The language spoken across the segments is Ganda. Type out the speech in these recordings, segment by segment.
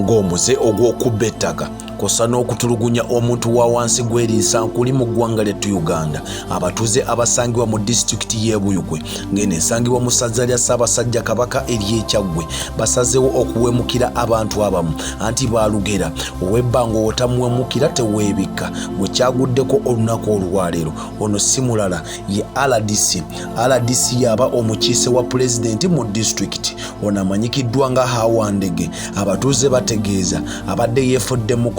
ng'omuze ogw'okubba ettaka kosa n'okutulugunya omuntu wa wansi gw'erinsankuli mu ggwanga lyettu Uganda. Abatuuze abasangibwa mu disitulikiti y'e Buyugwe ng'eno esangibwa mu ssaza lya Ssaabasajja Kabaka ery'Ekyaggwe basazeewo okuwemukira abantu abamu anti baalugera ow'ebbanga owotamuwemukira teweebikka gwe kyaguddeko olunaku olwaleero. Ono si mulala ye RDC. RDC yaba omukiise wa pulezidenti mu disitulikiti. Ono amanyikiddwa nga Hawandege. Abatuuze bategeeza abadde yeefuddemu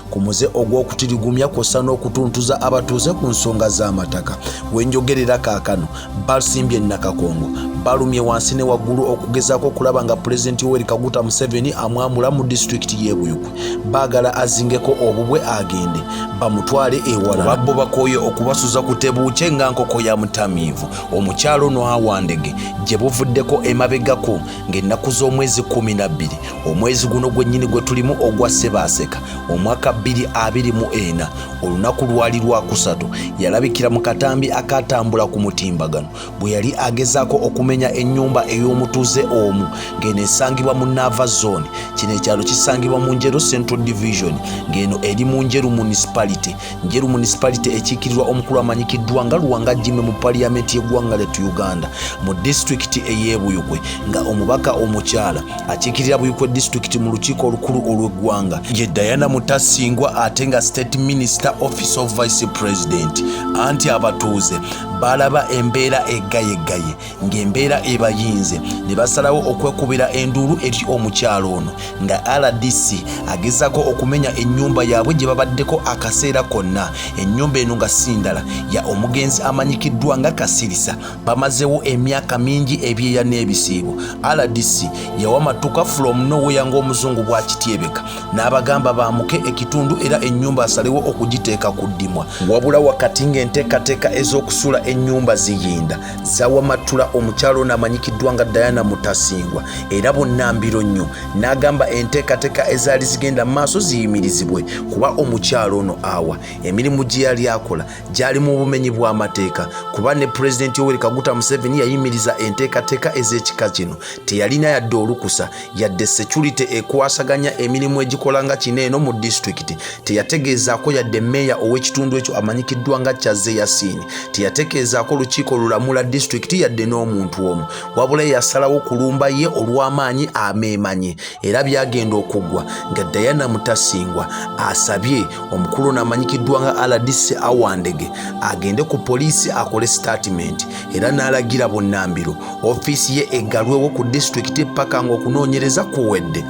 ku muze ogw'okutirigumya kw'ossa n'okutuntuza abatuuze ku nsonga z'amataka. Wenjogerera kaakano basimbye Nakakongo balumye wansi ne waggulu okugezaako okulaba nga pulezidenti Yoweri Kaguta Museveni amwamula mu disitulikiti y'e Buyugwe. Baagala azingeko obubwe agende bamutwale ewala. Babbo bakooye okubasuza ku tebuukye nga nkoko ya mutamiivu. Omukyalo ono Hawandege gye buvuddeko emabegako ng'ennaku z'omwezi 12 omwezi guno gwennyini gwe tulimu ogwa Ssebaaseka omwaka 2024 olunaku lwali lwakusatu yalabikira mu katambi akatambula ku mutimbagano bwe yali agezaako okumenya ennyumba ey'omutuuze omu ng'eno esangibwa mu Nava Zone. Kino ekyalo kisangibwa mu Njeru Central Division ng'eno eri mu Njeru Municipality. Njeru Municipality ekiikirirwa omukulu amanyikiddwa nga Luwanga Jimmy mu paliyamenti y'eggwanga lyettu Uganda mu disitulikiti ey'e Buyugwe nga omubaka omukyala akiikirira Buyugwe disitulikiti mu lukiiko olukulu olw'eggwanga ye Diana Mutasingwa ate nga State Minister Office of Vice President. Anti abatuuze balaba embeera eggayegaye ng'embeera ebayinze ne basalawo okwekubira enduulu eri omukyalo ono nga RDC agezaako okumenya ennyumba yaabwe gye babaddeko akaseera konna. Ennyumba eno nga si ndala ya omugenzi amanyikiddwa nga Kasirisa. Bamazeewo emyaka mingi ebyeya n'ebisiibo. RDC yawa matuka from nowhere ng'omuzungu bw'akiteebeka n'abagamba baamuke ekitundu era ennyumba asalewo okugiteeka ku ddimwa. Wabula wakati ng'enteekateeka ez'okusula ennyumba ziyinda zawa matula omukyalo n'amanyikiddwa nga Diana Mutasingwa era bunnambiro nnyo n'agamba enteekateeka ezaali zigenda maaso ziyimirizibwe kuba omukyalo ono awa emirimu gye yali akola gyali mu bumenyi bw'amateeka kuba ne pulezidenti Yoweri Kaguta Museveni yayimiriza enteekateeka ez'ekika kino teyalina yadde olukusa yadde security ekwasaganya emirimu egikola nga kino eno mu disitulikiti. Teyategeezaako yadde mmeeya ow'ekitundu ekyo amanyikiddwa nga Kyaze Yasini. Teyategeezaako lukiiko lulamula disitulikiti yadde n'omuntu omu wabula yasalawo kulumba ye olw'amaanyi ameemanye era byagenda okuggwa nga Diana Mutasingwa asabye omukulu n'amanyikiddwa nga RDC Hawandege agende ku poliisi akole statement era n'alagira bunnambiro ofiisi ye eggalwewo ku disitulikiti paka ng'okunoonyereza kuwedde.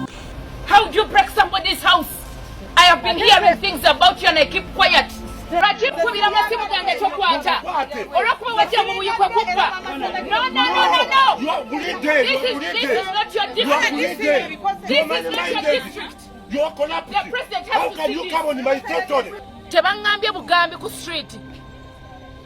How do you break somebody's house? I have been hearing things about you and I keep quiet. No, no, no, no. This is not your district. This is not your district. You are collapsing. The president has How to can see you this. come on my territory? Tebangambye bugambi ku street.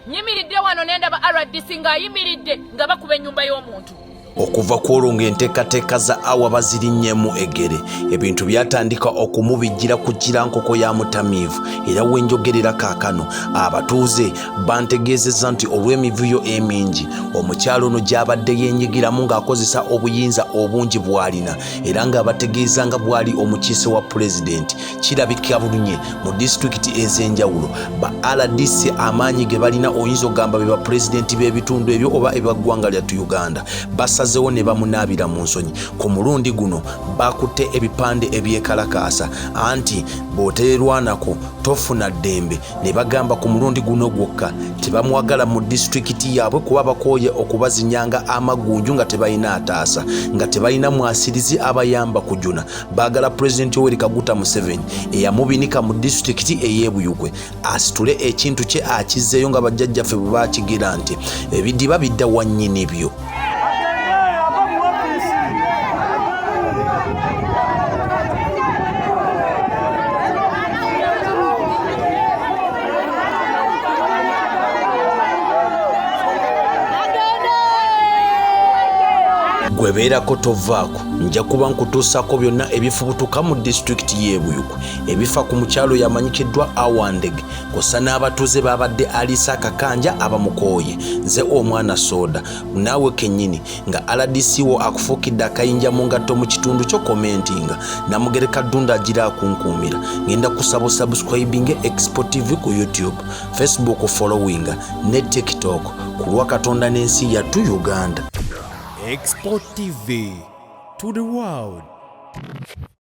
Nyimiridde wano nenda ba RDC nga yimiridde nga bakuba ennyumba y'omuntu. Okuva ku olwo ng'enteekateeka za awa bazirinnyemu egere ebintu byatandika okumubijjira ku kirankoko ya mutamiivu era wenjogerera kaakano abatuuze bantegeezezza nti olw'emivuyo emingi omukyalo ono gy'abadde yeenyigiramu ng'akozesa obuyinza obungi bw'alina era ng'abategeeza nga bw'ali omukiise wa pulezidenti kirabika bulunye mu disitulikiti ez'enjawulo ba RDC amaanyi ge balina oyinza okugamba be bapulezidenti b'ebitundu ebyo oba eby'eggwanga lyattu Uganda basazeewo ne bamunaabira mu nsonyi. Ku mulundi guno bakutte ebipande ebyekalakaasa anti bw'otererwanako tofuna ddembe ne bagamba ku mulundi guno gwokka tebamwagala mu disitulikiti yaabwe kuba bakooye okubazinyanga amagunju nga tebalina ataasa nga tebalina mwasirizi abayamba kujuna. Baagala pulezidenti Yoweri Kaguta Museveni eyamubinika mu disitulikiti ey'e Buyugwe asitule ekintu kye akizzeeyo nga bajjajjaffe bwe baakigira nti ebidiba bidda wannyini byo. Gwe bwebeerako tovaako nja kuba nkutuusaako byonna ebifubutuka mu disitulikiti y'e Buyukwe ebifa ku mukyalo yamanyikiddwa Awandege kw'ossa n'abatuuze baabadde aliisa akakanja abamukooye nze omwana Soda naawe kennyini nga RDC wo akufuukidde akayinja mu ngatto mu kitundu kyo commentinga Namugereka Ddunda agira akunkuumira ngenda kusaba subscribing Expo TV ku YouTube, Facebook following ne TikTok ku lwa Katonda n'ensi yattu Uganda. Expo TV to the world.